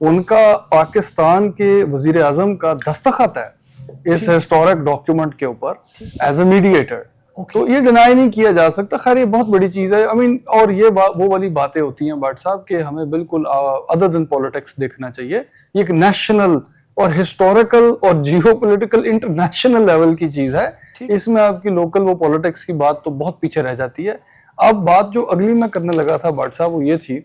ان کا پاکستان کے وزیر اعظم کا دستخط ہے اس ہسٹورک ڈاکیومنٹ کے اوپر ایز اے میڈیٹر. تو یہ ڈینائی نہیں کیا جا سکتا. خیر یہ بہت بڑی چیز ہے. اور یہ وہ والی باتیں ہوتی ہیں بٹ صاحب کہ ہمیں بالکل ادر دین پالیٹکس دیکھنا چاہیے. یہ ایک نیشنل اور ہسٹوریکل اور جیو پولیٹیکل انٹرنیشنل لیول کی چیز ہے. اس میں آپ کی لوکل وہ پالیٹکس کی بات تو بہت پیچھے رہ جاتی ہے. اب بات جو اگلی میں کرنے لگا تھا بٹ صاحب وہ یہ تھی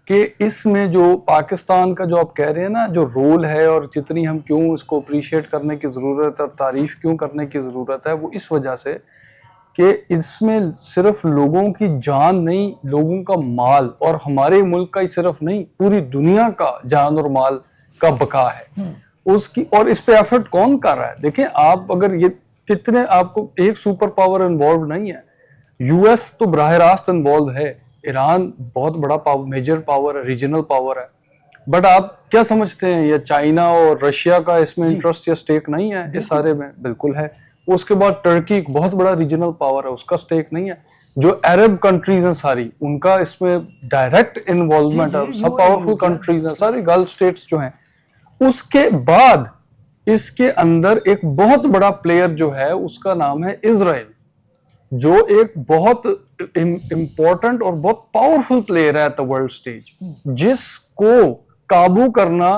کہ اس میں جو پاکستان کا جو آپ کہہ رہے ہیں نا جو رول ہے اور جتنی ہم کیوں اس کو اپریشیٹ کرنے کی ضرورت ہے, تعریف کیوں کرنے کی ضرورت ہے, وہ اس وجہ سے کہ اس میں صرف لوگوں کی جان نہیں, لوگوں کا مال, اور ہمارے ملک کا ہی صرف نہیں پوری دنیا کا جان اور مال کا بقا ہے اس کی. اور اس پہ ایفرٹ کون کر رہا ہے؟ دیکھیں آپ اگر یہ کتنے آپ کو ایک سپر پاور انوالو نہیں ہے, یو ایس تو براہ راست انوالو ہے, ایران بہت بڑا میجر پاور ہے, ریجنل پاور ہے, بٹ آپ کیا سمجھتے ہیں یہ چائنا اور رشیا کا اس میں انٹرسٹ یا سٹیک نہیں ہے اس سارے میں؟ بالکل ہے. اس کے بعد ٹرکی ایک بہت بڑا ریجنل پاور ہے, اس کا سٹیک نہیں ہے. جو عرب کنٹریز ہیں ساری ان کا اس میں ڈائریکٹ انوالومنٹ ہے, سب پاورفل کنٹریز ہیں ساری گلف سٹیٹس جو ہیں. اس کے بعد اس کے اندر ایک بہت بڑا پلیئر جو ہے اس کا نام ہے اسرائیل, جو ایک بہت امپورٹنٹ اور بہت پاورفل پلیئر ہے ایٹ دا ورلڈ سٹیج, جس کو قابو کرنا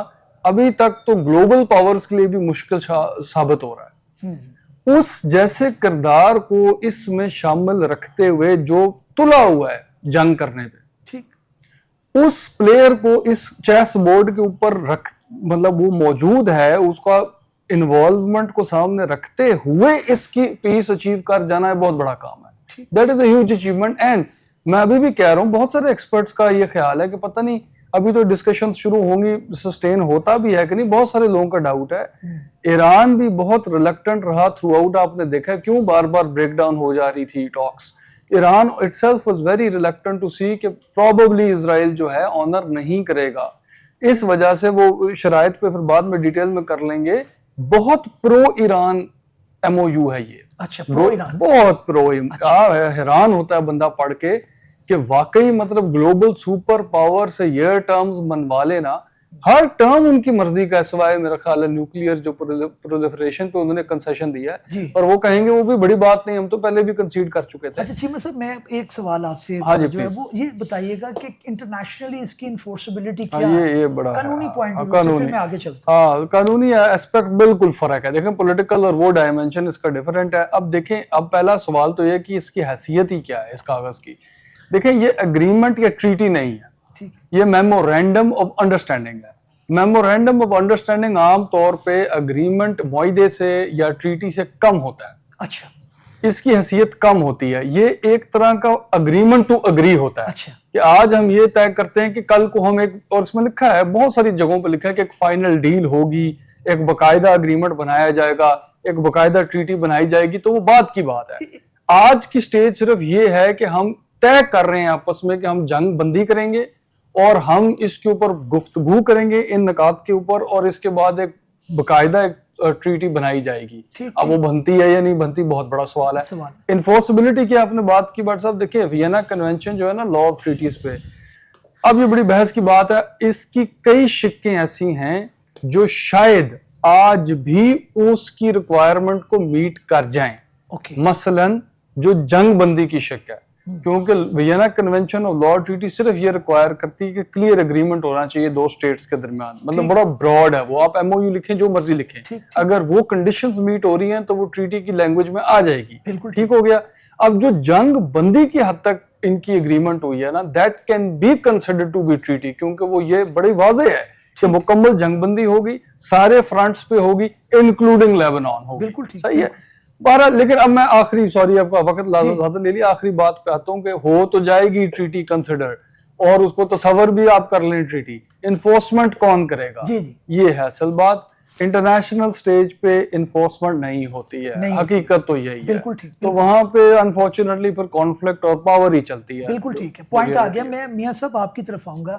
ابھی تک تو گلوبل پاورز کے لیے بھی مشکل ثابت ہو رہا ہے. اس جیسے کردار کو اس میں شامل رکھتے ہوئے جو تلا ہوا ہے جنگ کرنے پہ, اس پلیئر کو اس چیس بورڈ کے اوپر مطلب وہ موجود ہے, اس کا انوالومنٹ کو سامنے رکھتے ہوئے اس کی پیس اچیو کر جانا ہے بہت بڑا کام ہے. That is a huge achievement. And میں ابھی بھی کہہ رہا ہوں بہت سارے ایکسپرٹس کا یہ خیال ہے کہ پتہ نہیں ابھی تو ڈسکشن شروع ہوں گی, سسٹین ہوتا بھی ہے کہ نہیں, بہت سارے لوگوں کا ڈاؤٹ ہے. ایران بھی بہت ریلیکٹنٹ رہا تھرو آؤٹ. آپ نے دیکھا کیوں بار بار بریک ڈاؤن ہو جا رہی تھی ٹاکس. Iran itself was very reluctant to see کہ probably اسرائیل جو ہے آنر نہیں کرے گا. اس وجہ سے وہ شرائط پہ پھر بعد میں ڈیٹیل میں کر لیں گے. بہت پرو ایران ایم او یو ہے یہ. اچھا, پرو ایران, بہت پرو. حیران ہوتا ہے بندہ پڑھ کے کہ واقعی مطلب گلوبل سپر پاور سے یہ ٹرمز منوا لینا, ہر ٹرم ان کی مرضی کا ہے سوائے میرا خیال ہے نیوکلیئر جو پرولیفریشن پہ انہوں نے کنسیشن دیا ہے, اور وہ کہیں گے وہ بھی بڑی بات نہیں, ہم تو پہلے بھی کنسیڈ کر چکے تھے. اچھا چیمہ صاحب میں ایک سوال آپ سے جو ہے وہ یہ بتائیے گا کہ انٹرنیشنلی اس کی انفورسبلٹی کیا ہے, یہ بڑا قانونی پوائنٹ آف ویو سے میں آگے چلتا ہوں. ہاں قانونی ایسپیکٹ بالکل فرق ہے. دیکھیں پولیٹیکل اور وہ ڈائمینشن اس کا ڈیفرنٹ ہے. اب دیکھیں اب پہلا سوال تو یہ کہ اس کی حیثیت ہی کیا ہے اس کاغذ کی. دیکھیں یہ اگریمنٹ یا ٹریٹی نہیں ہے, یہ میمورینڈم آف انڈرسٹینڈنگ ہے. میمورینڈم آف انڈرسٹینڈنگ عام طور پہ اگریمنٹ معاہدے سے یا ٹریٹی سے کم ہوتا ہے. اچھا, اس کی حیثیت کم ہوتی ہے. یہ ایک طرح کا اگریمنٹ ٹو اگری ہوتا ہے. اچھا, کہ آج ہم یہ طے کرتے ہیں کہ کل کو ہم ایک, اور اس میں لکھا ہے بہت ساری جگہوں پہ لکھا ہے کہ ایک فائنل ڈیل ہوگی, ایک باقاعدہ اگریمنٹ بنایا جائے گا, ایک باقاعدہ ٹریٹی بنائی جائے گی, تو وہ بعد کی بات ہے. آج کی سٹیج صرف یہ ہے کہ ہم طے کر رہے ہیں آپس میں کہ ہم جنگ بندی کریں گے اور ہم اس کے اوپر گفتگو کریں گے ان نکات کے اوپر, اور اس کے بعد ایک باقاعدہ ایک ٹریٹی بنائی جائے گی. اب وہ بنتی ہے یا نہیں بنتی بہت بڑا سوال ہے. انفورسبلٹی کی آپ نے بات کی بٹ صاحب, دیکھیں وینا کنونشن جو ہے نا لا آف ٹریٹیز پہ, اب یہ بڑی بحث کی بات ہے. اس کی کئی شقیں ایسی ہیں جو شاید آج بھی اس کی ریکوائرمنٹ کو میٹ کر جائیں. مثلاً جو جنگ بندی کی شق ہے, کیونکہ وینا کنونشن اور لا ٹریٹی صرف یہ ریکوائر کرتی ہے کہ کلیئر اگریمنٹ ہونا چاہیے دو سٹیٹس کے درمیان. مطلب بڑا براڈ ہے وہ, آپ ایم او یو لکھیں جو مرضی لکھیں, اگر وہ کنڈیشنز میٹ ہو رہی ہیں تو وہ ٹریٹی کی لینگویج میں آ جائے گی. ٹھیک ہو گیا. اب جو جنگ بندی کی حد تک ان کی اگریمنٹ ہوئی ہے نا, that can be considered to be treaty, کیونکہ وہ یہ بڑی واضح ہے کہ مکمل جنگ بندی ہوگی, سارے فرنٹس پہ ہوگی, انکلوڈنگ لیبنان ہوگی. بالکل صحیح ہے. بہرحال لیکن اب میں آخری, سوری آپ کا وقت زیادہ لے لیا, آخری بات پہ آتا ہوں کہ ہو تو جائے گی ٹریٹی کنسیڈر, اور اس کو تصور بھی آپ کر لیں ٹریٹی, انفورسمنٹ کون کرے گا؟ یہ ہے اصل بات. انٹرنیشنل سٹیج پہ انفورسمنٹ نہیں ہوتی ہے, حقیقت تو یہی ہے. تو وہاں پہ انفارچونیٹلی پھر کانفلکٹ اور پاور ہی چلتی ہے. بالکل ٹھیک ہے, پوائنٹ آ گیا. میں میاں صاحب آپ کی طرف آؤں گا.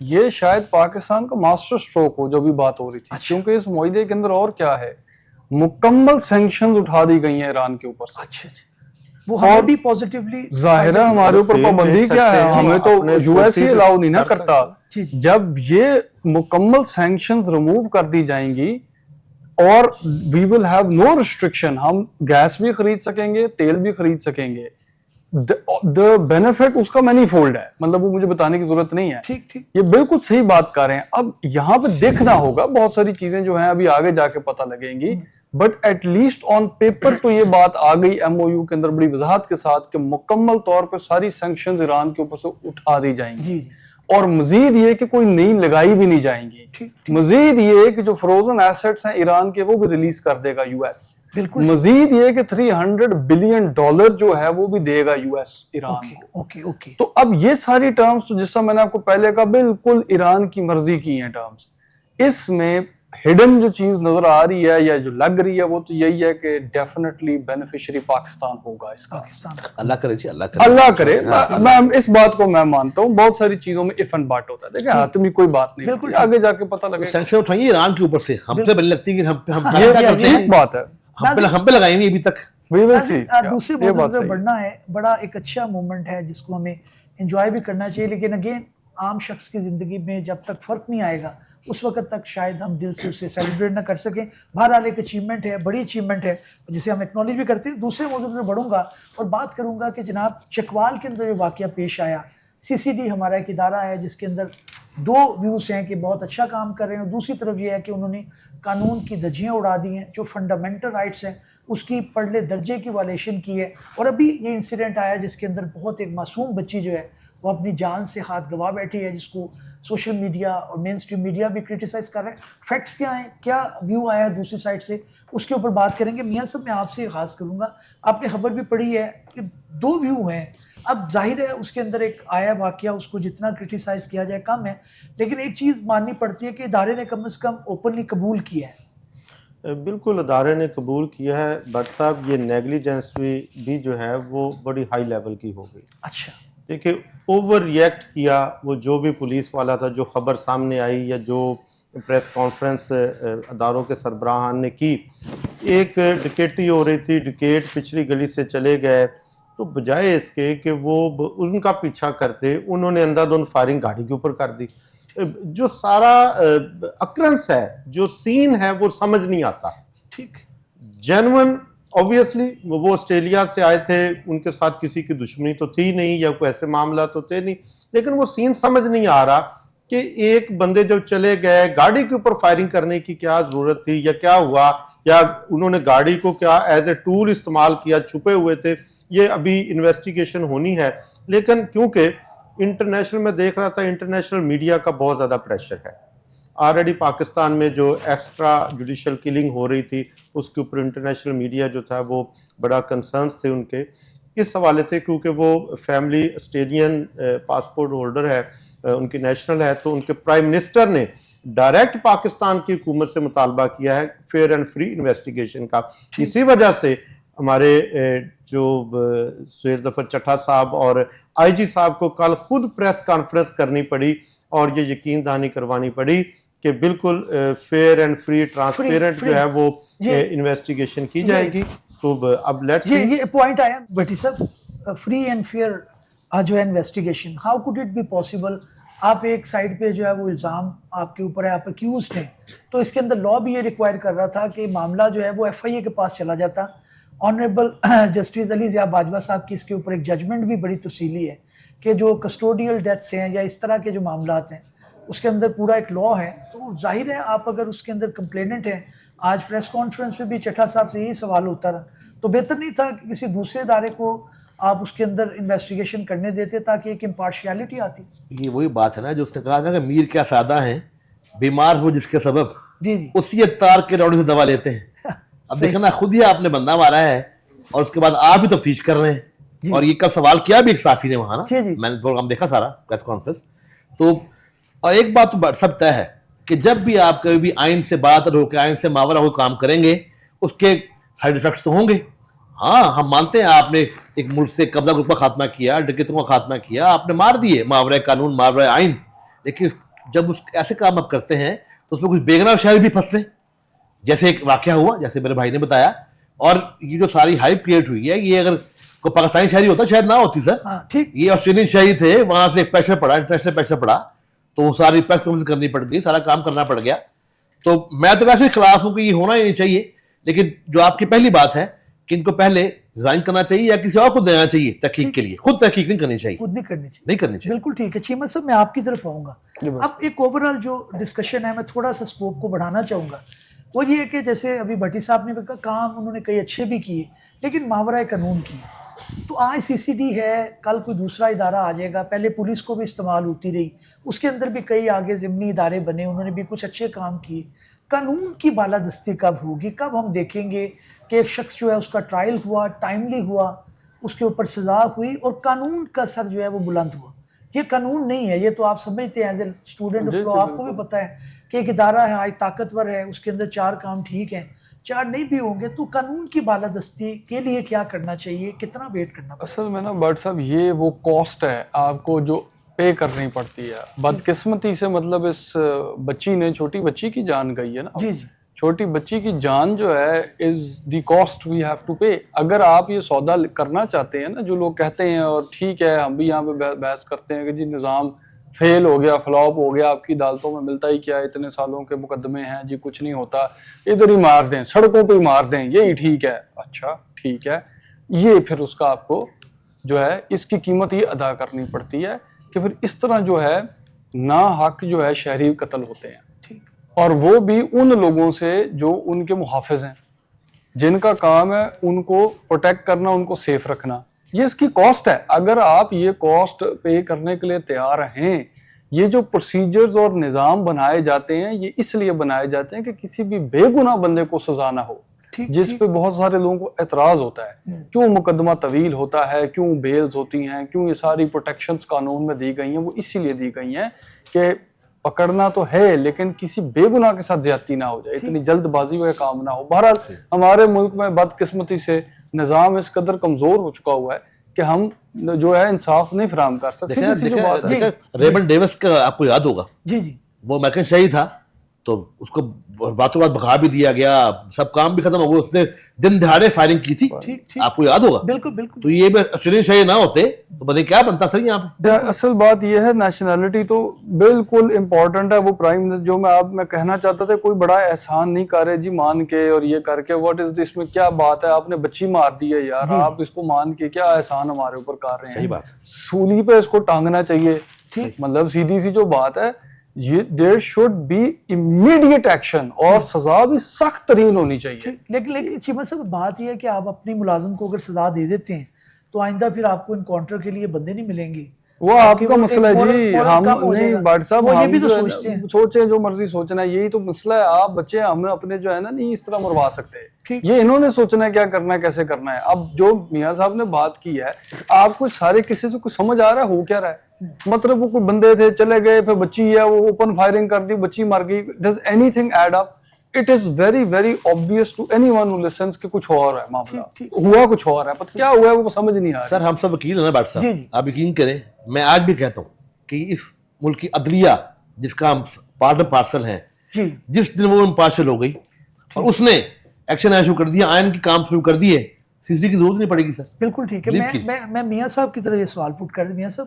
یہ شاید پاکستان کا ماسٹر سٹروک ہو جو بھی بات ہو رہی تھی, کیونکہ اس معاہدے کے اندر اور کیا ہے, مکمل سینکشنز اٹھا دی گئی ہیں ایران کے اوپر سے. اچھا وہ ہمیں بھی پوزیٹیولی ظاہر ہے ہمارے اوپر پابندی کیا ہے, ہمیں تو یو ایس ہی الاؤ نہیں نہ کرتا. جب یہ مکمل سینکشنز ریموو کر دی جائیں گی اور وی ول ہیو نو ریسٹرکشن, ہم گیس بھی خرید سکیں گے, تیل بھی خرید سکیں گے. دا بینیفٹ اس کا مینی فولڈ ہے, مطلب وہ مجھے بتانے کی ضرورت نہیں ہے. ٹھیک ٹھیک, یہ بالکل صحیح بات کر رہے ہیں. اب یہاں پہ دیکھنا ہوگا, بہت ساری چیزیں جو ہیں ابھی آگے جا کے پتہ لگیں گی, but at least on paper تو یہ بات آ گئی ایم او یو کے اندر بڑی وضاحت کے ساتھ کہ مکمل طور پہ ساری سینکشنز ایران کے اوپر سے اٹھا دی جائیں گی, اور مزید یہ کہ کوئی نئی لگائی بھی نہیں جائیں گی. مزید یہ کہ جو فروزن ایسٹس ہیں ایران کے وہ بھی ریلیز کر دے گا یو ایس. مزید یہ کہ $300 بلین جو ہے وہ بھی دے گا یو ایس ایران کو. تو اب یہ ساری ٹرمز تو جس طرح میں نے آپ کو پہلے کہا بالکل ایران کی مرضی کی ہیں ٹرمز. اس میں ہڈن جو چیز نظر آ رہی ہے یا جو لگ رہی ہے وہ تو یہی ہے کہ ڈیفینیٹلی بینیفیشری پاکستان ہوگا اس کا. اللہ کرے جی, اللہ کرے. میں اس بات کو میں مانتا ہوں, بہت ساری چیزوں میں اف اینڈ بٹ ہوتا ہے. دیکھیں حتمی کوئی بات نہیں, بالکل آگے جا کے پتہ لگے. سینکشن اٹھائیے ایران کے اوپر سے, ہم سے بننے لگتی ہے کہ ہم ٹھیک بات ہے, ہم پہ لگائی نہیں ابھی تک. دوسرے موضوع پہ بڑھنا ہے, بڑا ایک اچھا مومنٹ ہے جس کو ہمیں انجوائے بھی کرنا چاہیے, لیکن اگین عام شخص کی زندگی میں جب تک فرق نہیں آئے گا اس وقت تک شاید ہم دل سے اسے سیلیبریٹ نہ کر سکیں. بہرحال ایک اچیومنٹ ہے, بڑی اچیومنٹ ہے جسے ہم ایکنالج بھی کرتے ہیں. دوسرے موضوع پہ بڑھوں گا اور بات کروں گا کہ جناب چکوال کے اندر جو واقعہ پیش آیا, سی سی ڈی ہمارا ایک ادارہ ہے جس کے اندر دو ویوز ہیں کہ بہت اچھا کام کر رہے ہیں, اور دوسری طرف یہ ہے کہ انہوں نے قانون کی دھجیاں اڑا دی ہیں, جو فنڈامنٹل رائٹس ہیں اس کی پرلے درجے کی وائلیشن کی ہے. اور ابھی یہ انسیڈنٹ آیا جس کے اندر بہت ایک معصوم بچی جو ہے وہ اپنی جان سے ہاتھ گوا بیٹھی ہے, جس کو سوشل میڈیا اور مین اسٹریم میڈیا بھی کرٹیسائز کر رہے ہیں. فیکٹس کیا ہیں, کیا ویو آیا ہے دوسری سائڈ سے, اس کے اوپر بات کریں گے. میاں صاحب میں آپ سے خاص کروں گا, آپ نے خبر بھی پڑھی ہے کہ دو ویو ہیں. اب ظاہر ہے اس کے اندر ایک آیا واقعہ, اس کو جتنا کرٹیسائز کیا جائے کم ہے, لیکن ایک چیز ماننی پڑتی ہے کہ ادارے نے کم از کم اوپنلی قبول کیا ہے. بالکل ادارے نے قبول کیا ہے, بٹ صاحب یہ نیگلیجنس بھی جو ہے وہ بڑی ہائی لیول کی ہو گئی. اچھا دیکھیں اوور ریئیکٹ کیا وہ جو بھی پولیس والا تھا, جو خبر سامنے آئی یا جو پریس کانفرنس اداروں کے سربراہان نے کی, ایک ڈکیٹی ہو رہی تھی, ڈکیٹ پچھلی گلی سے چلے گئے, تو بجائے اس کے کہ وہ ان کا پیچھا کرتے انہوں نے اندھا دھند فائرنگ گاڑی کے اوپر کر دی. جو سارا اکرنس ہے, جو سین ہے وہ سمجھ نہیں آتا. ٹھیک جینون اوبویسلی وہ آسٹریلیا سے آئے تھے, ان کے ساتھ کسی کی دشمنی تو تھی نہیں یا کوئی ایسے معاملہ تو تھے نہیں, لیکن وہ سین سمجھ نہیں آ رہا کہ ایک بندے جب چلے گئے گاڑی کے اوپر فائرنگ کرنے کی کیا ضرورت تھی, یا کیا ہوا, یا انہوں نے گاڑی کو کیا ایز اے ٹول استعمال کیا, چھپے ہوئے تھے. یہ ابھی انویسٹیگیشن ہونی ہے. لیکن کیونکہ انٹرنیشنل میں دیکھ رہا تھا, انٹرنیشنل میڈیا کا بہت زیادہ پریشر ہے. آلریڈی پاکستان میں جو ایکسٹرا جوڈیشل کلنگ ہو رہی تھی اس کے اوپر انٹرنیشنل میڈیا جو تھا وہ بڑا کنسرنس تھے ان کے اس حوالے سے, کیونکہ وہ فیملی آسٹریلین پاسپورٹ ہولڈر ہے, ان کی نیشنل ہے, تو ان کے پرائم منسٹر نے ڈائریکٹ پاکستان کی حکومت سے مطالبہ کیا ہے فیئر اینڈ فری انویسٹیگیشن کا. اسی وجہ سے ہمارے جو سہیل ظفر چٹھا صاحب اور آئی جی صاحب کو کل خود پریس کانفرنس کرنی پڑی اور یہ یقین دہانی کروانی پڑی کہ بالکل فیئر اینڈ فری ٹرانسپیرنٹ جو ہے وہ انویسٹیگیشن کی جائے گی. تو اب لیٹس یہ پوائنٹ آیا بھٹی صاحب, فری اینڈ فیئر جو ہے investigation, how could it be possible. آپ ایک سائڈ پہ جو ہے وہ الزام آپ کے اوپر ہے, آپ اکیوزڈ ہیں, تو اس کے اندر لا بھی یہ ریکوائر کر رہا تھا کہ معاملہ جو ہے وہ ایف آئی اے کے پاس چلا جاتا. آنریبل جسٹس علی ضیاء باجوہ صاحب کی اس کے اوپر ایک ججمنٹ بھی بڑی تفصیلی ہے کہ جو کسٹوڈیل ڈیتھس ہیں یا اس طرح کے جو معاملات ہیں اس کے اندر پورا ایک لا ہے. تو ظاہر ہے آپ اگر اس کے اندر کمپلیننٹ ہیں, آج پریس کانفرنس میں بھی چٹھا صاحب سے یہی سوال ہوتا رہا, تو بہتر نہیں تھا کہ کسی دوسرے ادارے کو آپ اس کے اندر انویسٹیگیشن کرنے دیتے تاکہ ایک امپارشیلٹی آتی. یہ وہی بات ہے نا جو اس نے کہا تھا کہ میر کیا سادہ ہیں, بیمار ہو جس کے سبب جی جی اسی اتار کے روڑے سے دوا لیتے ہیں. اب دیکھنا خود ہی آپ نے بندہ مارا ہے اور اس کے بعد آپ بھی تفتیش کر رہے ہیں, اور یہ کل سوال کیا بھی ایک صحافی نے وہاں نا, میں نے پروگرام دیکھا سارا پریس کانفرنس. تو اور ایک بات تو سب طے ہے کہ جب بھی آپ کبھی بھی آئین سے بات ہو کے آئین سے ماورا ہو کام کریں گے اس کے سائیڈ افیکٹس تو ہوں گے. ہاں ہم مانتے ہیں آپ نے ایک ملک سے قبضہ گروپ کا خاتمہ کیا, ڈکیتوں کا خاتمہ کیا, آپ نے مار دیے ماورا قانون ماورا آئین, لیکن جب اس ایسے کام آپ کرتے ہیں تو اس میں کچھ بے گناہ شہری بھی پھنستے ہیں, جیسے ایک واقعہ ہوا, جیسے میرے بھائی نے بتایا. اور یہ جو ساری ہائپ کریٹ ہوئی ہے, یہ اگر کوئی پاکستانی شہری ہوتا شاید نہ ہوتی سر. ٹھیک, یہ آسٹریلین شہری تھے, وہاں سے ایک پریشر پڑا, انٹرنیشنل پریشر پڑا, تو وہ ساری پریس کانفرنس کرنی پڑ گئی, سارا کام کرنا پڑ گیا. تو میں تو ویسے خلاف ہوں کہ یہ ہونا ہی نہیں چاہیے, لیکن جو آپ کی پہلی بات ہے کہ ان کو پہلے ریزائن کرنا چاہیے یا کسی اور کو دینا چاہیے تحقیق کے لیے, خود تحقیق نہیں کرنی چاہیے, خود نہیں کرنی چاہیے, نہیں کرنی چاہیے. بالکل ٹھیک ہے. چیمہ صاحب میں آپ کی طرف آؤں گا. اب ایک اوور آل جو ڈسکشن ہے, میں تھوڑا سا اسکوپ کو بڑھانا چاہوں گا. وہ یہ ہے کہ جیسے ابھی بھٹی صاحب نے کہا کام انہوں نے کئی اچھے بھی کیے لیکن ماورائے قانون کیے. تو آج سی سی ڈی ہے, کل کوئی دوسرا ادارہ آ جائے گا. پہلے پولیس کو بھی استعمال ہوتی رہی, اس کے اندر بھی کئی آگے ضمنی ادارے بنے, انہوں نے بھی کچھ اچھے کام کیے. قانون کی بالادستی کب ہوگی, کب ہم دیکھیں گے کہ ایک شخص جو ہے اس کا ٹرائل ہوا, ٹائملی ہوا, اس کے اوپر سزا ہوئی اور قانون کا سر جو ہے وہ بلند ہوا. یہ قانون نہیں ہے, یہ تو آپ سمجھتے ہیں as a student of law, آپ کو بھی پتہ ہے کہ ایک ادارہ ہے آج طاقتور ہے, اس کے اندر 4 کام ٹھیک ہیں, 4 نہیں بھی ہوں گے. تو قانون کی بالادستی کے لیے کیا کرنا چاہیے, کتنا ویٹ کرنا پڑے؟ اصل میں نا بٹ صاحب یہ وہ کاسٹ ہے آپ کو جو پے کرنی پڑتی ہے. بدقسمتی سے مطلب اس بچی نے, چھوٹی بچی کی جان گئی ہے نا, جی جی, چھوٹی بچی کی جان جو ہے is the cost we have to pay. اگر آپ یہ سودا کرنا چاہتے ہیں نا, جو لوگ کہتے ہیں, اور ٹھیک ہے ہم بھی یہاں پہ بحث کرتے ہیں کہ جی نظام فیل ہو گیا, فلاپ ہو گیا, آپ کی عدالتوں میں ملتا ہی کیا, اتنے سالوں کے مقدمے ہیں جی, کچھ نہیں ہوتا, ادھر ہی مار دیں, سڑکوں پہ ہی مار دیں, یہی ٹھیک ہے. اچھا ٹھیک ہے, یہ پھر اس کا آپ کو جو ہے اس کی قیمت یہ ادا کرنی پڑتی ہے کہ پھر اس طرح جو ہے نا حق جو ہے شہری قتل ہوتے ہیں, اور وہ بھی ان لوگوں سے جو ان کے محافظ ہیں, جن کا کام ہے ان کو پروٹیکٹ کرنا, ان کو سیف رکھنا. یہ اس کی کاسٹ ہے. اگر آپ یہ کاسٹ پے کرنے کے لیے تیار ہیں, یہ جو پروسیجرز اور نظام بنائے جاتے ہیں یہ اس لیے بنائے جاتے ہیں کہ کسی بھی بے گناہ بندے کو سزا نہ ہو, جس پہ بہت سارے لوگوں کو اعتراض ہوتا ہے. کیوں مقدمہ طویل ہوتا ہے, کیوں بیلز ہوتی ہیں, کیوں یہ ساری پروٹیکشنز قانون میں دی گئی ہیں, وہ اسی لیے دی گئی ہیں کہ پکڑنا تو ہے لیکن کسی بے گناہ کے ساتھ زیادتی نہ ہو جائے, اتنی جلد بازی میں کام نہ ہو. بہرحال ہمارے ملک میں بدقسمتی سے نظام اس قدر کمزور ہو چکا ہوا ہے کہ ہم جو ہے انصاف نہیں فراہم کر سکتے. ریمنڈ ڈیوس کا آپ کو یاد ہوگا, جی جی, وہ امریکن شہری تھا, تو اس کو باتوں بات بھگا بھی دیا گیا, سب کام بھی ختم ہو گیا, اس نے دن دہاڑے فائرنگ کی تھی, آپ کو یاد ہوگا. بالکل بالکل. تو یہ آسٹریلین شہری نہ ہوتے تو بنے کیا بنتا سر یہاں پہ. اصل بات یہ ہے نیشنلٹی تو بالکل امپورٹنٹ ہے. وہ پرائم منسٹر جو میں کہنا چاہتا تھا, کوئی بڑا احسان نہیں کر رہے جی مان کے اور یہ کر کے, واٹ از دس میں کیا بات ہے, آپ نے بچی مار دی ہے یار, آپ اس کو مان کے کیا احسان ہمارے اوپر کر رہے ہیں. صحیح بات, سولی پہ اس کو ٹانگنا چاہیے. مطلب سیدھی سی جو بات ہے, یہ there should be immediate action, اور سزا بھی سخت ترین ہونی چاہیے. لیکن چیمہ صاحب بات یہ ہے کہ آپ اپنی ملازم کو اگر سزا دے دیتے ہیں تو آئندہ پھر آپ کو انکاؤنٹر کے لیے بندے نہیں ملیں گے. وہ آپ کا مسئلہ ہے جی, ہم نہیں بٹ صاحب وہ یہ ہم بھی تو جو سوچتے ہیں, سوچیں جو مرضی سوچنا ہے, یہی تو مسئلہ ہے. آپ بچے ہم اپنے جو ہے نا نہیں اس طرح مروا سکتے, یہ انہوں نے سوچنا ہے کیا کرنا ہے, کیسے کرنا ہے. اب جو میاں صاحب نے بات کی ہے, آپ کو سارے قصے سے کچھ سمجھ آ رہا ہے ہو کیا رہا ہے. مطلب وہ کوئی بندے تھے چلے گئے, پھر بچی ہے وہ اوپن فائرنگ کر دی, بچی مر گئی. Does any thing add up? It is very very obvious to anyone who listens کہ کچھ اور ہے معاملہ, ہوا کچھ اور ہے, پتہ کیا ہوا ہے وہ سمجھ نہیں آ رہا. سر ہم سب وکیل ہیں نا بٹ صاحب, آپ یقین کریں میں آج بھی کہتا ہوں کہ اس ملک کی عدلیہ جس کا ہم پارٹ اینڈ پارسل ہیں, جس دن وہ امپارشل ہو گئی اور اس نے ایکشن ایشو کر دیا, آئین کی کام شروع کر دیے, سی سی کی ضرورت نہیں پڑے گی سر. بالکل ٹھیک ہے. میں میاں صاحب کی طرف یہ سوال پوٹ کر دوں. میاں صاحب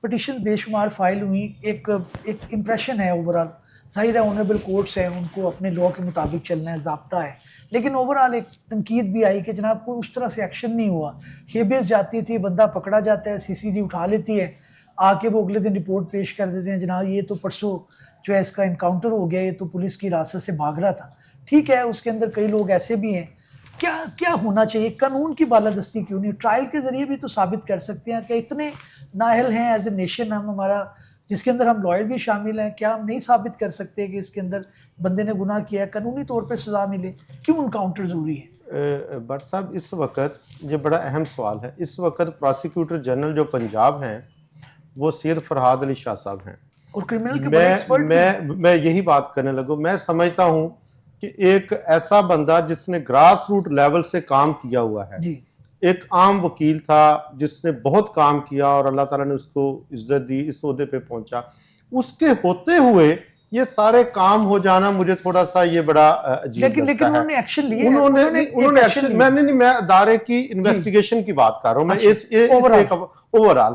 پٹیشن بے شمار فائل ہوئی, ایک امپریشن ہے اوور آل, ظاہر ہے آنریبل کورٹس ہیں, ان کو اپنے لاء کے مطابق چلنا ہے, ضابطہ ہے, لیکن اوور آل ایک تنقید بھی آئی کہ جناب کوئی اس طرح سے ایکشن نہیں ہوا. ہیبیس جاتی تھی, بندہ پکڑا جاتا ہے, سی سی ڈی اٹھا لیتی ہے, آ کے وہ اگلے دن رپورٹ پیش کر دیتے ہیں, جناب یہ تو پرسوں جو ہے اس کا انکاؤنٹر ہو گیا, یہ تو پولیس کی حراست سے بھاگ رہا تھا. ٹھیک ہے, اس کے اندر کئی لوگ ایسے بھی ہیں. کیا ہونا چاہیے, قانون کی بالادستی کیوں نہیں؟ ٹرائل کے ذریعے بھی تو ثابت کر سکتے ہیں کہ اتنے نااہل ہیں ایز اے نیشن ہم, ہمارا جس کے اندر ہم لائر بھی شامل ہیں, کیا ہم نہیں ثابت کر سکتے کہ اس کے اندر بندے نے گناہ کیا ہے, قانونی طور پہ سزا ملے؟ کیوں انکاؤنٹر ضروری ہے؟ بٹ صاحب اس وقت یہ بڑا اہم سوال ہے. اس وقت پراسیکیوٹر جنرل جو پنجاب ہیں وہ سید فرحاد علی شاہ صاحب ہیں, اور کرمنل کے بڑے ایکسپرٹ بھی. میں یہی بات کرنے لگوں. میں سمجھتا ہوں کہ ایک ایسا بندہ جس نے گراس روٹ لیول سے کام کیا ہوا ہے, ایک عام وکیل تھا جس نے بہت کام کیا اور اللہ تعالیٰ نے اس کو عزت دی, اس عہدے پہ پہنچا, اس کے ہوتے ہوئے یہ سارے کام ہو جانا مجھے تھوڑا سا یہ بڑا عجیب لیکن لگتا ہے. انہوں نے ایکشن لیا ہے. انہوں نے ایکشن, میں ادارے کی انویسٹیگیشن کی بات کر رہا ہوں میں, اوور آل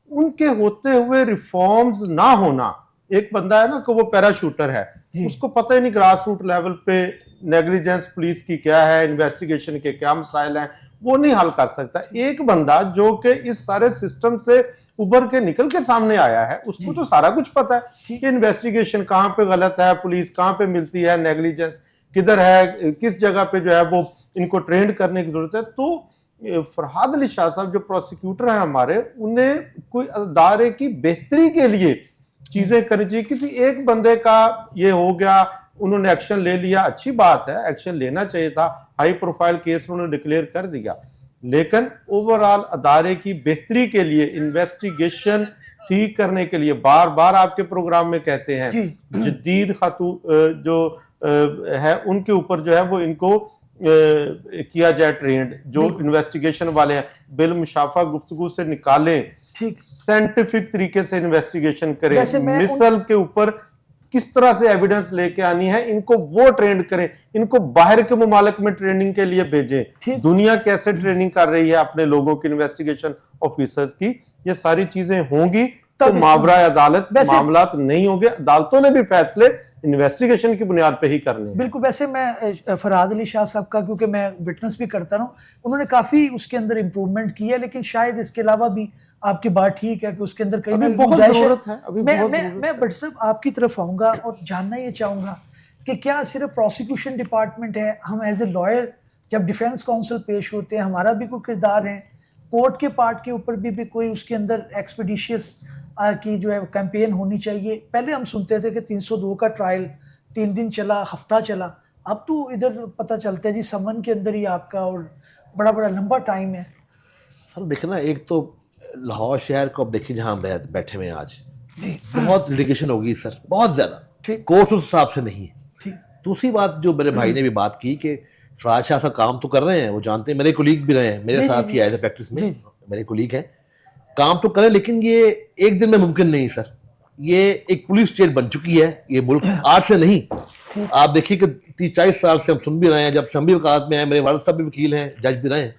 ان کے ہوتے ہوئے ریفارمز نہ ہونا. ایک بندہ ہے نا کہ وہ پیراشوٹر ہے, اس کو پتہ ہی نہیں گراس روٹ لیول پہ نیگلیجنس پولیس کی کیا ہے, انویسٹیگیشن کے کیا مسائل ہیں, وہ نہیں حل کر سکتا. ایک بندہ جو کہ اس سارے سسٹم سے ابھر کے نکل کے سامنے آیا ہے, اس کو تو سارا کچھ پتا ہے کہ انویسٹیگیشن کہاں پہ غلط ہے, پولیس کہاں پہ ملتی ہے, نیگلیجنس کدھر ہے, کس جگہ پہ جو ہے وہ ان کو ٹرینڈ کرنے کی ضرورت ہے. تو فرحاد علی شاہ صاحب جو پروسیکیوٹر ہیں ہمارے, انہیں کوئی ادارے کی بہتری کے لیے چیزیں کرنی چاہیے. کسی ایک بندے کا یہ ہو گیا, انہوں نے ایکشن لے لیا, اچھی بات ہے, ایکشن لینا چاہیے تھا, ہائی پروفائل کیس انہوں نے ڈکلیئر کر دیا, لیکن اوورآل ادارے کی بہتری کے لیے, انویسٹیگیشن ٹھیک کرنے کے لیے, بار بار آپ کے پروگرام میں کہتے ہیں جدید خاتون جو ہے ان کے اوپر جو ہے وہ ان کو کیا جائے ٹرینڈ, جو انویسٹیگیشن والے ہیں بالمشافہ گفتگو سے نکالیں, سائنٹیفک طریقے سے انویسٹیگیشن کریں, مثل کے اوپر کس طرح سے ایویڈنس لے کے آنی ہے, ان کو وہ ٹرینڈ کریں, ان کو باہر کے ممالک میں ٹریننگ کے لیے بھیجیں. دنیا کیسے ٹریننگ کر رہی ہے اپنے لوگوں کی, انویسٹیگیشن آفیسرز کی, یہ ساری چیزیں ہوں گی تو ماورا عدالت معاملات نہیں ہوں گے. عدالتوں نے بھی فیصلے انویسٹیگیشن کی بنیاد پہ ہی کرنے. بالکل. ویسے میں فرحاد علی شاہ صاحب کا, کیونکہ میں وٹنس بھی کرتا رہا ہوں, انہوں نے کافی اس کے اندر امپروومنٹ کی ہے, لیکن شاید اس کے علاوہ بھی آپ کی بات ٹھیک ہے کہ اس کے اندر کہیں بہت ضرورت ہے. میں بٹ صاحب آپ کی طرف آؤں گا اور جاننا یہ چاہوں گا کہ کیا صرف پروسیکیوشن ڈپارٹمنٹ ہے, ہم ایز اے لائر جب ڈیفینس کونسل پیش ہوتے ہیں ہمارا بھی کوئی کردار ہے, کورٹ کے پارٹ کے اوپر بھی کوئی اس کے اندر ایکسپیڈیشیس کی جو ہے کیمپین ہونی چاہیے. پہلے ہم سنتے تھے کہ 302 کا ٹرائل 3 دن چلا, ہفتہ چلا, اب تو ادھر پتہ چلتا ہے جی سمن کے اندر ہی آپ کا اور بڑا بڑا لمبا ٹائم ہے. سر دیکھنا, ایک تو لاہور شہر کو اب دیکھیں جہاں بیٹھے ہوئے ہیں آج, بہت لیٹیگیشن ہوگی سر, بہت زیادہ, کورٹس اس حساب سے نہیں ہے. دوسری بات جو میرے بھائی نے بھی بات کی کہ فرحاد شاہ صاحب کام تو کر رہے ہیں, وہ جانتے ہیں, میرے کولیگ بھی رہے ہیں, میرے ساتھ ہی آئے تھے پریکٹس میں, میرے کولیگ ہیں, کام تو کریں, لیکن یہ ایک دن میں ممکن نہیں سر. یہ ایک پولیس اسٹیٹ بن چکی ہے یہ ملک, آج سے نہیں. آپ دیکھیے کہ 30-40 سال سے ہم سن بھی رہے ہیں, جب اسمبلی وکالت میں آئے, میرے والد صاحب بھی وکیل ہیں, جج بھی رہے ہیں,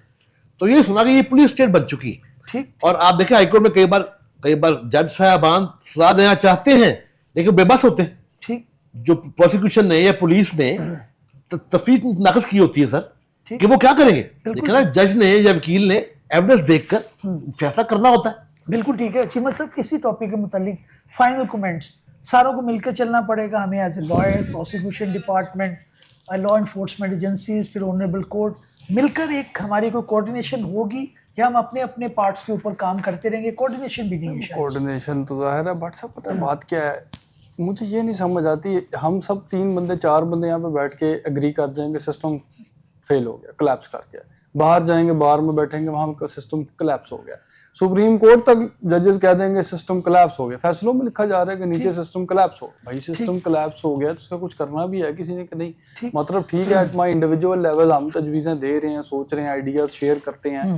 تو یہ سنا کہ یہ پولیس اسٹیٹ بن چکی ہے. اور آپ دیکھیں ہائی کورٹ میں کئی بار جج صاحبان سزا دینا چاہتے ہیں لیکن بے بس ہوتے ہیں. جو پروسیکیوشن نے یا پولیس نے تفریح ناقص کی ہوتی ہے سر, کہ وہ کیا کریں گے. دیکھیں نا, جج نے یا وکیل نے ایویڈنس دیکھ کر فیصلہ کرنا ہوتا ہے. بالکل ٹھیک ہے. چیمہ صاحب کسی ٹاپک کے متعلق فائنل کومنٹس, ساروں کو مل کے چلنا پڑے گا ہمیں as a lawyer, prosecution department, law enforcement agencies, پھر آنریبل کورٹ, مل کر ایک ہماری کوئی کوارڈینیشن ہوگی یا ہم اپنے اپنے پارٹس کے اوپر کام کرتے رہیں گے؟ کوارڈینیشن بھی نہیں ہے. کوارڈینیشن تو ظاہر ہے, بٹ سب پتہ ہے بات کیا ہے, مجھے یہ نہیں سمجھ آتی. ہم سب 3 بندے 4 بندے یہاں پہ بیٹھ کے اگری کر جائیں گے سسٹم فیل ہو گیا, کلیپس کر گیا, باہر جائیں گے بار میں بیٹھیں گے وہاں کا سسٹم کلیپس ہو گیا, سپریم کورٹ تک ججز کہہ دیں گے سسٹم کلیپس ہو گیا, فیصلوں میں لکھا جا رہا ہے کہ نیچے سسٹم کلیپس ہو. بھائی سسٹم کلیپس ہو گیا تو اس کا کچھ کرنا بھی ہے کسی نے کہ نہیں. مطلب ٹھیک ہے, ایٹ مائی انڈیویجول لیول ہم تجویزیں دے رہے ہیں, سوچ رہے ہیں, آئیڈیاز شیئر کرتے ہیں.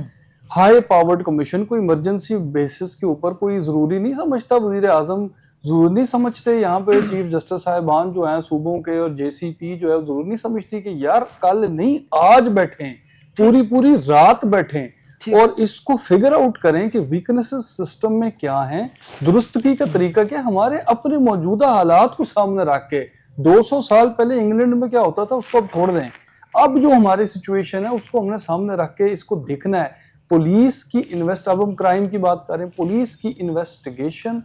ہائی پاورڈ کمیشن کوئی ایمرجنسی بیسس کے اوپر کوئی ضروری نہیں سمجھتا, وزیر اعظم ضرور نہیں سمجھتے, یہاں پہ چیف جسٹس صاحبان جو ہیں صوبوں کے اور جے سی پی جو ہے ضرور نہیں سمجھتی کہ یار کل نہیں آج بیٹھیں, پوری رات بیٹھیں اور اس کو فگر آؤٹ کریں کہ ویکنسز سسٹم میں کیا ہیں, درستگی کا طریقہ کیا. ہمارے اپنے موجودہ حالات کو سامنے رکھ کے 200 سال پہلے انگلینڈ میں کیا ہوتا تھا اس کو اب چھوڑ دیں, اب جو ہماری سچویشن ہے اس کو ہم نے سامنے رکھ کے اس کو دیکھنا ہے. پولیس کی اب ہم کرائم کی بات کریں, پولیس کی انویسٹیگیشن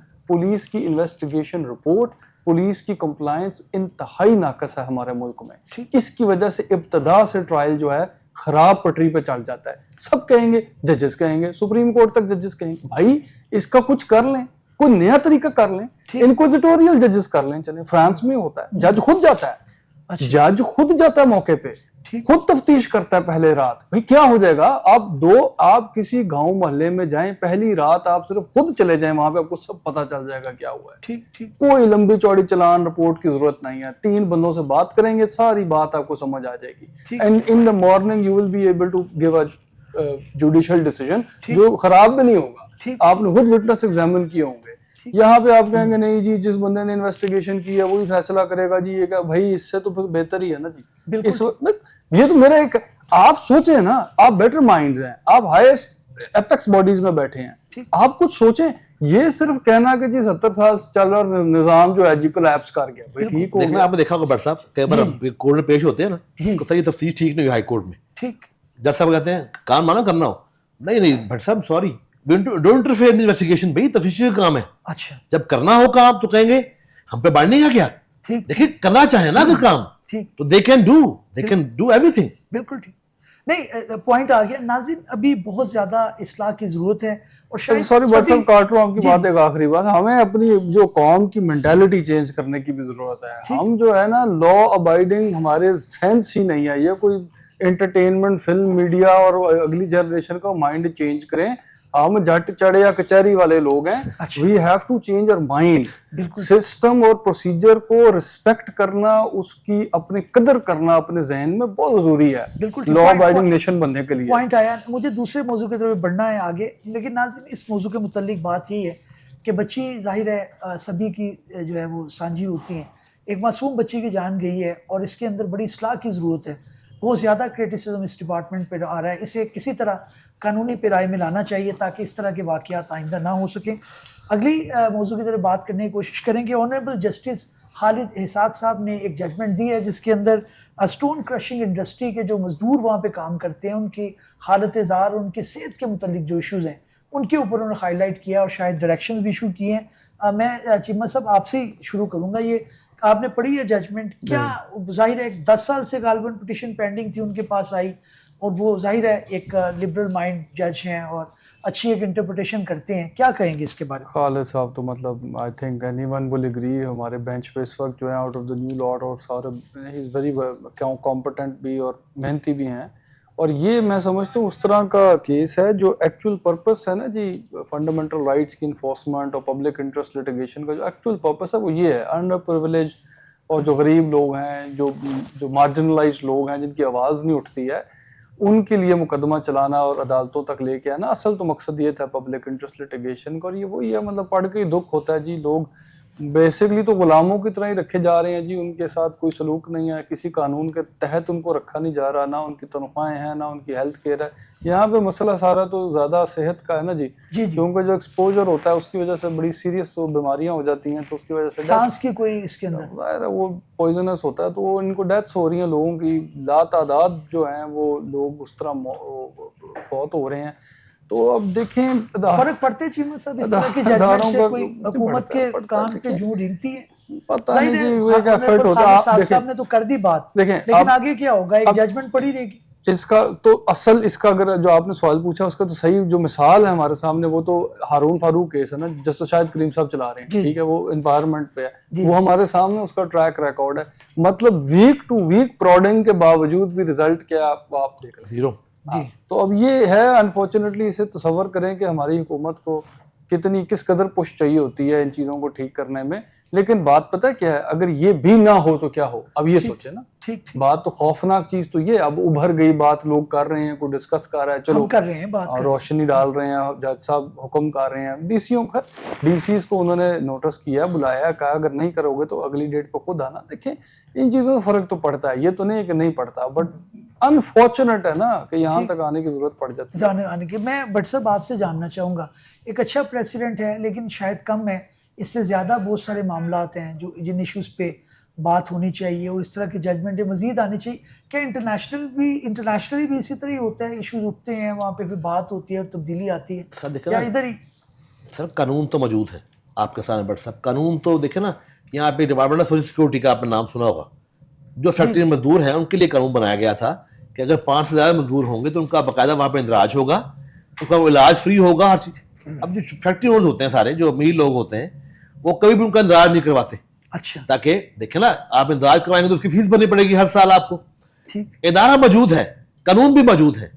رپورٹ, پولیس کی کمپلائنس انتہائی ناقص ہے ہمارے ملک میں. اس کی وجہ سے ابتدا سے ٹرائل جو ہے خراب پٹری پہ چل جاتا ہے. سب کہیں گے, ججز کہیں گے, سپریم کورٹ تک ججز کہیں گے, بھائی اس کا کچھ کر لیں, کوئی نیا طریقہ کر لیں, انکوزیٹوریل ججز کر لیں. چلیں, فرانس میں ہوتا ہے, جج خود جاتا ہے موقع پہ, خود تفتیش کرتا ہے پہلے رات. بھائی کیا ہو جائے گا, آپ کسی گاؤں محلے میں جائیں, پہلی رات آپ صرف خود چلے جائیں, وہاں پہ آپ کو سب پتا چل جائے گا کیا ہوا ہے. کوئی لمبی چوڑی چلان رپورٹ کی ضرورت نہیں ہے, 3 بندوں سے بات کریں گے, ساری بات آپ کو سمجھ آ جائے گی. And in the morning you will be able to give a judicial decision جو خراب بھی نہیں ہوگا. آپ نے خود وٹنس ایگزامن کیے ہوں گے. یہاں پہ آپ کہیں گے نہیں جی جس بندے نے انویسٹیگیشن کی ہے وہی فیصلہ کرے گا جی, یہ کہ بھائی اس سے تو پھر بہتر ہی ہے نا جی. اس یہ تو میرا ایک, آپ سوچیں نا, آپ بیٹر مائنڈز ہیں, آپ ہائیسٹ ایپیکس باڈیز میں بیٹھے ہیں, آپ کچھ سوچیں. یہ صرف کہنا کہ جی 70 سال سے چل رہا نظام جو ہے جی کولیپس کر گیا, بھائی ٹھیک ہو گیا. آپ نے دیکھا ہوگا بٹ صاحب کئی بار کورٹ میں پیش ہوتے ہیں نا, سر یہ تفتیش ٹھیک نہیں ہوئی ہائی کورٹ میں, ٹھیک, جج صاحب کہتے ہیں کام مانا کرنا ہو, نہیں بٹ صاحب sorry don't interfere in investigation, بھائی تفتیش کا کام ہے. اچھا جب کرنا ہو کام تو کہیں گے ہم پہ بائنڈنگ ہے کیا, دیکھیں کرنا چاہیں نا اگر کام تو they can do every thing. بالکل ٹھیک. نہیں پوائنٹ آ گیا. ناظرین ابھی بہت زیادہ اصلاح کی ضرورت ہے, اور شاید سوری بٹ صاحب کاٹ رہا ہوں آپ کی بات, ایک آخری بات, ہمیں اپنی جو قوم کی مینٹالٹی چینج کرنے کی بھی ضرورت ہے. ہم جو ہے نا لا ابائڈنگ ہمارے سینس ہی نہیں ہے, یہ کوئی انٹرٹینمنٹ فلم میڈیا اور اگلی جنریشن کا مائنڈ چینج کریں. ہم جٹ چڑے یا کچہری والے لوگ ہیں, وی ہیو ٹو چینج اور مائنڈ. سسٹم اور پروسیجر کو رسپیکٹ کرنا, اس کی اپنی قدر کرنا اپنے ذہن میں بہت ضروری ہے لا ابائڈنگ نیشن بننے کے لیے. پوائنٹ آیا, مجھے دوسرے موضوع کی طرف بڑھنا ہے آگے, لیکن ناظرین اس موضوع کے متعلق بات یہی ہے کہ بچی ظاہر ہے سبھی کی جو ہے وہ سانجھی ہوتی ہیں, ایک معصوم بچی کی جان گئی ہے اور اس کے اندر بڑی اصلاح کی ضرورت ہے. بہت زیادہ کریٹیسزم اس ڈپارٹمنٹ پہ آ رہا ہے, اسے کسی طرح قانونی پیرائی میں لانا چاہیے تاکہ اس طرح کے واقعات آئندہ نہ ہو سکیں. اگلی موضوع کی طرف بات کرنے کی کوشش کریں کہ آنریبل جسٹس خالد اسحاق صاحب نے ایک ججمنٹ دی ہے جس کے اندر اسٹون کرشنگ انڈسٹری کے جو مزدور وہاں پہ کام کرتے ہیں ان کی حالت زار, ان کی صحت کے متعلق جو ایشوز ہیں ان کے اوپر انہوں نے ہائی لائٹ کیا اور شاید ڈائریکشنز بھی ایشو کیے ہیں. میں چیمہ صاحب آپ سے ہی شروع کروں گا, یہ آپ نے پڑھی ہے ججمنٹ, کیا ظاہر ہے 10 سال سے غالباً پٹیشن پینڈنگ تھی ان کے پاس آئی, اور وہ ظاہر ہے ایک لبرل مائنڈ جج ہیں اور اچھی ایک انٹرپریٹیشن کرتے ہیں, کیا کہیں گے اس کے بارے میں؟ خالد صاحب تو مطلب I think anyone will agree, ہمارے بینچ پہ اس وقت جو ہے out of the new lot, اور سارے ہی از ویری کمپٹنٹ بھی اور محنتی بھی ہیں. اور یہ میں سمجھتا ہوں اس طرح کا کیس ہے جو ایکچوئل پرپس ہے نا جی فنڈامنٹل رائٹس کی انفورسمنٹ اور پبلک انٹرسٹ لیٹیگیشن کا جو ایکچوئل پرپس ہے وہ یہ ہے, انڈر پریویلیجڈ اور جو غریب لوگ ہیں, جو مارجنلائزڈ لوگ ہیں جن کی آواز نہیں اٹھتی ہے, ان کے لیے مقدمہ چلانا اور عدالتوں تک لے کے آنا. اصل تو مقصد یہ تھا پبلک انٹرسٹ لیٹیگیشن کا, اور یہ وہی ہے مطلب پڑھ کے ہی دکھ ہوتا ہے جی. لوگ بیسکلی تو غلاموں کی طرح ہی رکھے جا رہے ہیں جی, ان کے ساتھ کوئی سلوک نہیں ہے, کسی قانون کے تحت ان کو رکھا نہیں جا رہا, نہ ان کی تنخواہیں ہیں نہ ان کی ہیلتھ کیئر ہے. یہاں پہ مسئلہ سارا تو زیادہ صحت کا ہے نا جی, کیونکہ جو ایکسپوجر ہوتا ہے اس کی وجہ سے بڑی سیریس بیماریاں ہو جاتی ہیں, تو اس کی وجہ سے سانس کی کوئی اس کے اندر ظاہر ہے وہ پوائزنس ہوتا ہے, تو ان کو ڈیتھس ہو رہی ہیں لوگوں کی, لا تعداد جو ہیں وہ لوگ اس طرح فوت ہو رہے ہیں. تو اب دیکھیں فرق پڑتے چیمہ صاحب اس طرح کی ججمنٹ سے, کوئی حکومت کے کام پہ جوں ڈھینگتی ہے؟ پتہ نہیں جی, وہ ایک ایفرٹ ہوتا ہے. آپ صاحب نے تو کر دی بات, لیکن آگے کیا ہوگا, ایک ججمنٹ پڑی رہے گی اس کا. تو اصل اس کا اگر جو آپ نے سوال پوچھا اس کا تو صحیح جو مثال ہے ہمارے سامنے وہ تو ہارون فاروق کیس ہے نا, جسٹس شاہد کریم صاحب چلا رہے ہیں, ٹھیک ہے, وہ انوائرمنٹ پہ ہے, وہ ہمارے سامنے اس کا ٹریک ریکارڈ ہے. مطلب ویک ٹو ویک پروڈنگ کے باوجود بھی رزلٹ کیا آپ دیکھ رہے ہیں, 0. تو اب یہ ہے انفارچونیٹلی, اسے تصور کریں کہ ہماری حکومت کو کس قدر پش چاہیے ہوتی ہے ان چیزوں کو ٹھیک کرنے میں. لیکن بات پتہ کیا ہے, اگر یہ بھی نہ ہو تو کیا ہو. اب یہ سوچے نا, بات تو خوفناک چیز تو یہ اب ابھر گئی بات, لوگ کر رہے ہیں, کوئی ڈسکس کر رہا ہے, چلو کر رہے ہیں بات, روشنی ڈال رہے ہیں, جج صاحب حکم کر رہے ہیں, ڈی سیز کو انہوں نے نوٹس کیا, بلایا, کہا اگر نہیں کرو گے تو اگلی ڈیٹ پہ خود آنا. دیکھیں ان چیزوں سے فرق تو پڑتا ہے, یہ تو نہیں کہ نہیں پڑتا, بٹ انفارچونیٹ ہے نا کہ یہاں تک آنے کی ضرورت پڑ جاتی ہے. آنے کی میں بٹ صاحب آپ سے جاننا چاہوں گا, ایک اچھا پریسیڈنٹ ہے لیکن شاید کم ہے, اس سے زیادہ بہت سارے معاملات ہیں جو جن ایشوز پہ بات ہونی چاہیے اور اس طرح کی ججمنٹیں مزید آنی چاہیے. کیا انٹرنیشنلی بھی اسی طرح ہی ہوتا ہے, ایشوز اٹھتے ہیں وہاں پہ پھر بات ہوتی ہے اور تبدیلی آتی ہے, یا ادھر ہی؟ سر قانون تو موجود ہے آپ کے سامنے, بٹ صاحب قانون تو دیکھیں نا, یہاں پہ ڈپارٹمنٹ آف سوشل سیکورٹی کا آپ نے نام سنا ہوگا, جو فیکٹری مزدور ہیں ان کے لیے قانون بنایا گیا تھا کہ اگر 5 سے زیادہ مزدور ہوں گے تو ان کا باقاعدہ وہاں پہ اندراج ہوگا, ان کا وہ علاج فری ہوگا, ہر چیز. اب جو فیکٹری اونرز ہوتے ہیں سارے, جو امیر لوگ ہوتے ہیں, وہ کبھی بھی ان کا اندراج نہیں کرواتے. اچھا, تاکہ دیکھیں نا, آپ اندراج کروائیں گے تو اس کی فیس بھرنی پڑے گی ہر سال آپ کو. ادارہ موجود ہے, قانون بھی موجود ہے,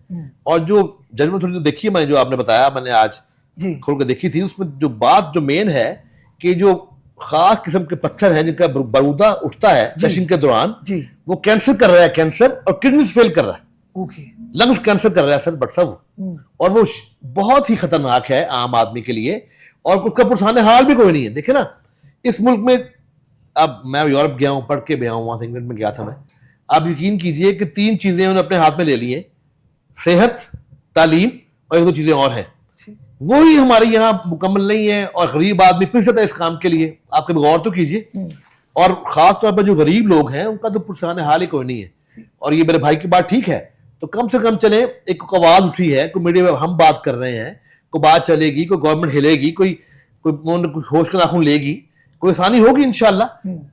اور جو ججمنٹ تھوڑی دیکھی میں نے, جو آپ نے بتایا, میں نے آج کھول کے دیکھی تھی, اس میں جو بات جو مین ہے کہ جو خاص قسم کے پتھر ہیں جن کا بارودہ اٹھتا ہے سیشن کے دوران, وہ کینسر کر رہا ہے, کینسر اور کڈنیز فیل کر رہا ہے, لنگس کینسر کر رہا ہے سر بٹ صاحب, اور وہ بہت ہی خطرناک ہے عام آدمی کے لیے. اور اس کا پرسان حال بھی کوئی نہیں ہے. دیکھیں نا اس ملک میں, اب میں یورپ گیا ہوں, پڑھ کے بھی ہوں, وہاں سے انگلینڈ میں گیا تھا میں, آپ یقین کیجئے کہ 3 چیزیں انہوں نے اپنے ہاتھ میں لے لی ہیں, صحت, تعلیم اور 1-2 چیزیں اور ہیں. وہی ہمارے یہاں مکمل نہیں ہے, اور غریب آدمی پھنستا ہے اس کام کے لیے. آپ کبھی غور تو کیجئے, اور خاص طور پر جو غریب لوگ ہیں ان کا تو پرسان حال ہی کوئی نہیں ہے. اور یہ میرے بھائی کی بات ٹھیک ہے, تو کم سے کم چلیں, ایک آواز اٹھی ہے, کوئی میڈیا میں ہم بات کر رہے ہیں, کوئی بات چلے گی, کوئی گورنمنٹ ہلے گی, کوئی ہوش کا ناخن لے گی, کوئی آسانی ہوگی انشاءاللہ.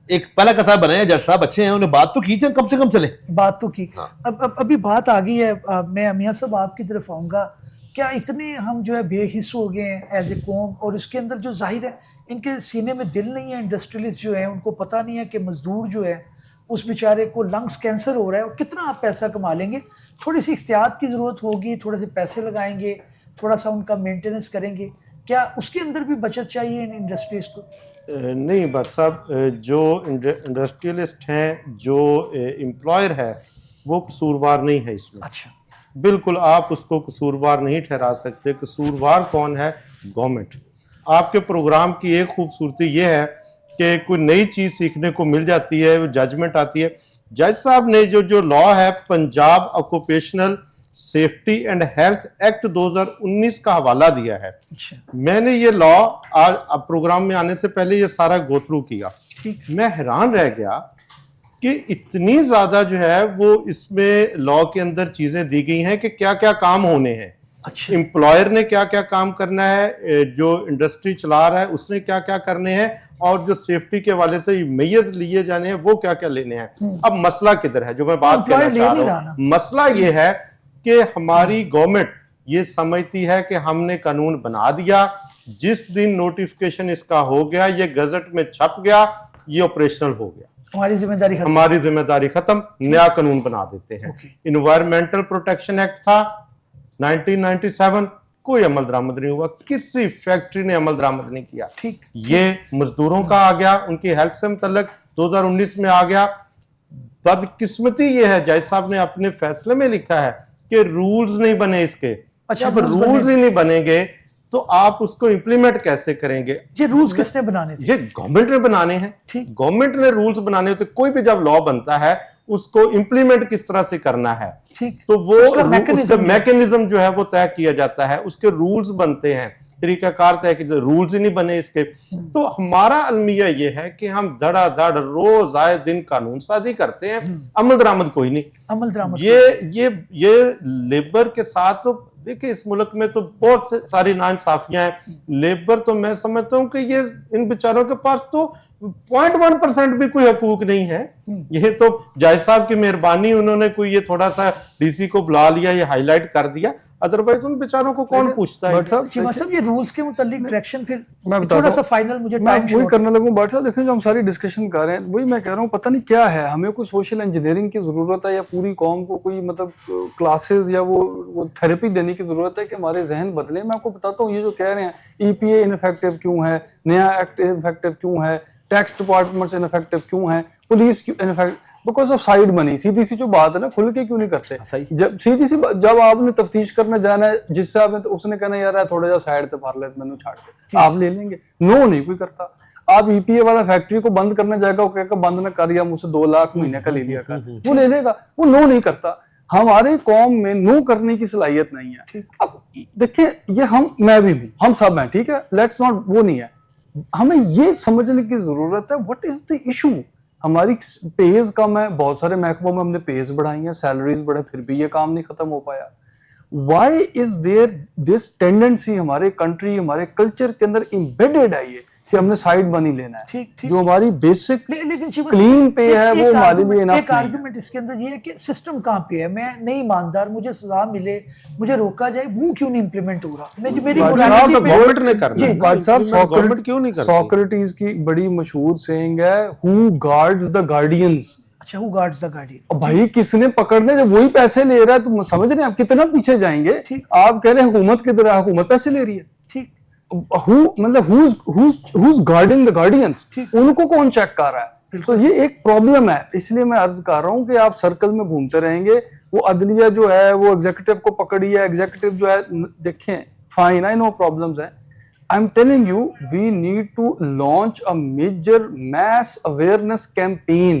ایک پہلا کتھا بنے ہیں, جج صاحب اچھے ہیں, انہوں نے بات تو کی, کم سے کم چلے بات تو کی. اب ابھی بات آ گئی ہے, میں میاں صاحب آپ کی طرف آؤں گا. کیا اتنے ہم جو ہے بے حس ہو گئے ہیں ایز اے قوم, اور اس کے اندر جو ظاہر ہے ان کے سینے میں دل نہیں ہے, انڈسٹریلسٹ جو ہیں ان کو پتہ نہیں ہے کہ مزدور جو ہے اس بیچارے کو لنگس کینسر ہو رہا ہے, اور کتنا آپ پیسہ کما لیں گے. تھوڑی سی احتیاط کی ضرورت ہوگی, تھوڑے سے پیسے لگائیں گے, تھوڑا سا ان کا مینٹیننس کریں گے. کیا اس کے اندر بھی بچت چاہیے ان انڈسٹریز کو؟ نہیں بٹ صاحب, جو انڈسٹریلسٹ ہیں, جو امپلائر ہے, وہ قصوروار نہیں ہے اس میں. اچھا, بالکل آپ اس کو قصوروار نہیں ٹھہرا سکتے. قصوروار کون ہے؟ گورنمنٹ. آپ کے پروگرام کی ایک خوبصورتی یہ ہے کہ کوئی نئی چیز سیکھنے کو مل جاتی ہے, ججمنٹ آتی ہے. جج صاحب نے جو لا ہے, Punjab occupational safety and health act 2019 کا حوالہ دیا ہے. اچھا, میں نے یہ لا پروگرام میں آنے سے پہلے یہ سارا گو تھرو کیا. میں حیران رہ گیا کہ اتنی زیادہ جو ہے وہ اس میں لا کے اندر چیزیں دی گئی ہیں کہ کیا کیا کام ہونے ہیں. اچھا, امپلائر نے کیا کیا کام کرنا ہے, جو انڈسٹری چلا رہا ہے اس نے کیا کیا کرنے ہیں, اور جو سیفٹی کے والے سے میئرز لیے جانے ہیں وہ کیا کیا لینے ہیں. اب مسئلہ کدھر ہے جو میں بات کہنا چاہ رہا ہوں؟ مسئلہ یہ ہے کہ ہماری گورنمنٹ یہ سمجھتی ہے کہ ہم نے قانون بنا دیا, جس دن نوٹیفکیشن اس کا ہو گیا, یہ گزٹ میں چھپ گیا, یہ آپریشنل ہو گیا, ہماری ذمہ داری ختم. ہماری ذمہ داری ختم, نیا قانون بنا دیتے ہیں. انوائرمنٹل پروٹیکشن ایکٹ تھا 1997, کوئی عمل درآمد نہیں ہوا, کسی فیکٹری نے عمل درآمد نہیں کیا. یہ مزدوروں کا آ گیا, ان کی ہیلتھ سے متعلق 2019 میں آ گیا. بدقسمتی یہ ہے, جج صاحب نے اپنے فیصلے میں لکھا ہے کہ رولز نہیں بنے اس کے. جب رولز ہی نہیں بنیں گے تو آپ اس کو امپلیمنٹ کیسے کریں گے؟ یہ رولز کس نے بنانے تھے؟ یہ گورنمنٹ نے بنانے ہیں. گورنمنٹ نے رولز بنانے ہوتے. کوئی بھی جب لا بنتا ہے اس کو امپلیمنٹ کس طرح سے کرنا ہے, تو وہ اس کا میکنزم جو ہے وہ طے کیا جاتا ہے, اس کے رولز بنتے ہیں, طریقہ کار طے کیا. رولز ہی نہیں بنے اس کے. تو ہمارا المیہ یہ ہے کہ ہم دھڑا دھڑ روز آئے دن قانون سازی کرتے ہیں, عمل درآمد کوئی نہیں. عمل درآمد یہ لیبر کے ساتھ تو دیکھیں اس ملک میں تو بہت ساری ناانصافیاں ہیں. لیبر تو میں سمجھتا ہوں کہ یہ ان بیچاروں کے پاس تو 0.1% بھی کوئی حقوق نہیں ہے. یہ تو جج صاحب کی مہربانی, انہوں نے کوئی یہ تھوڑا سا ڈی سی کو بلا لیا, یہ ہائی لائٹ کر دیا, ادروائز ان بیچاروں کو کون پوچھتا ہے. صاحب یہ رولز کے متعلق کریکشن پھر تھوڑا سا فائنل مجھے ٹائم وہی کرنے لگوں. بٹ صاحب دیکھیں جو ہم ساری ڈسکشن کر رہے ہیں وہی میں کہہ رہا ہوں, پتہ نہیں کیا ہے, ہمیں کوئی سوشل انجینئرنگ کی ضرورت ہے, یا پوری قوم کو کوئی مطلب کلاسز یا وہ تھیراپی دینے کی ضرورت ہے کہ ہمارے ذہن بدلے. میں آپ کو بتاتا ہوں, یہ جو کہہ رہے ہیں ای پی اے انفیکٹو کیوں ہے, نیا ایکٹ انفیکٹو کیوں ہے, ٹیکس ڈپارٹمنٹس انفیکٹو کیوں ہیں, پولیس کیوں انفیکٹو, بیکاز آف سائیڈ منی. سیدھی سی جو بات ہے نا, کھل کے کیوں نہیں کرتے؟ جب سیدھی سی جب آپ نے تفتیش کرنے جانا ہے, جس سے آپ نے اس نے کہنا یار تھوڑا جا سائیڈ تے پھر لیتے میں چھاڑ کے آپ لے لیں گے. نو نہیں کوئی کرتا. آپ ای پی اے والا فیکٹری کو بند کرنے جائے گا, وہ کہے گا بند نہ کر, یا مجھ سے 2 لاکھ مہینے کا لے لیا کر, وہ لے لے گا. وہ نو نہیں کرتا. ہمارے قوم میں نو کرنے کی صلاحیت نہیں ہے. اب دیکھیں یہ میں بھی ہوں, ہم سب ہیں, ٹھیک ہے, لیٹس ناٹ, وہ نہیں ہے. ہمیں یہ سمجھنے کی ضرورت ہے what is the issue. ہماری پیز کم ہے, بہت سارے محکموں میں ہم نے پیز بڑھائی ہیں, سیلریز بڑھے, پھر بھی یہ کام نہیں ختم ہو پایا. Why is there this tendency ہمارے کنٹری, ہمارے کلچر کے اندر embedded ہے یہ کہ ہم نے سائیڈ منی لینا ہے, جو ہماری بیسک کلین پے ہے وہ ہمارے لیے انف نہیں. ایک آرگومنٹ اس کے اندر یہ ہے کہ سسٹم کہاں پہ ہے, میں نہیں ایماندار, مجھے سزا ملے, مجھے روکا جائے, وہ کیوں نہیں امپلیمنٹ ہو رہا؟ گورنمنٹ نے کرنا, گورنمنٹ کیوں نہیں کرتی؟ سوکریٹیز کی بڑی مشہور سینگ ہے, who guards the guardians. اچھا, who guards the guardian. بھائی کس نے پکڑنے, جب وہی پیسے لے رہا ہے تو سمجھ رہے ہیں آپ کتنا پیچھے جائیں گے. آپ کہہ رہے ہیں حکومت کی طرح, حکومت پیسے لے رہی ہے. ٹھیک, مطلب who's guarding the guardians, ان کو کون چیک کر رہا ہے؟ تو یہ ایک پرابلم ہے. اس لیے میں عرض کر رہا ہوں کہ آپ سرکل میں گھومتے رہیں گے. وہ عدلیہ جو ہے وہ ایگزیکٹو کو پکڑی ہے, ایگزیکٹو جو ہے دیکھیں فائن, آئی نو پرابلمز ہیں. I'm telling you, we need to launch a major mass awareness campaign.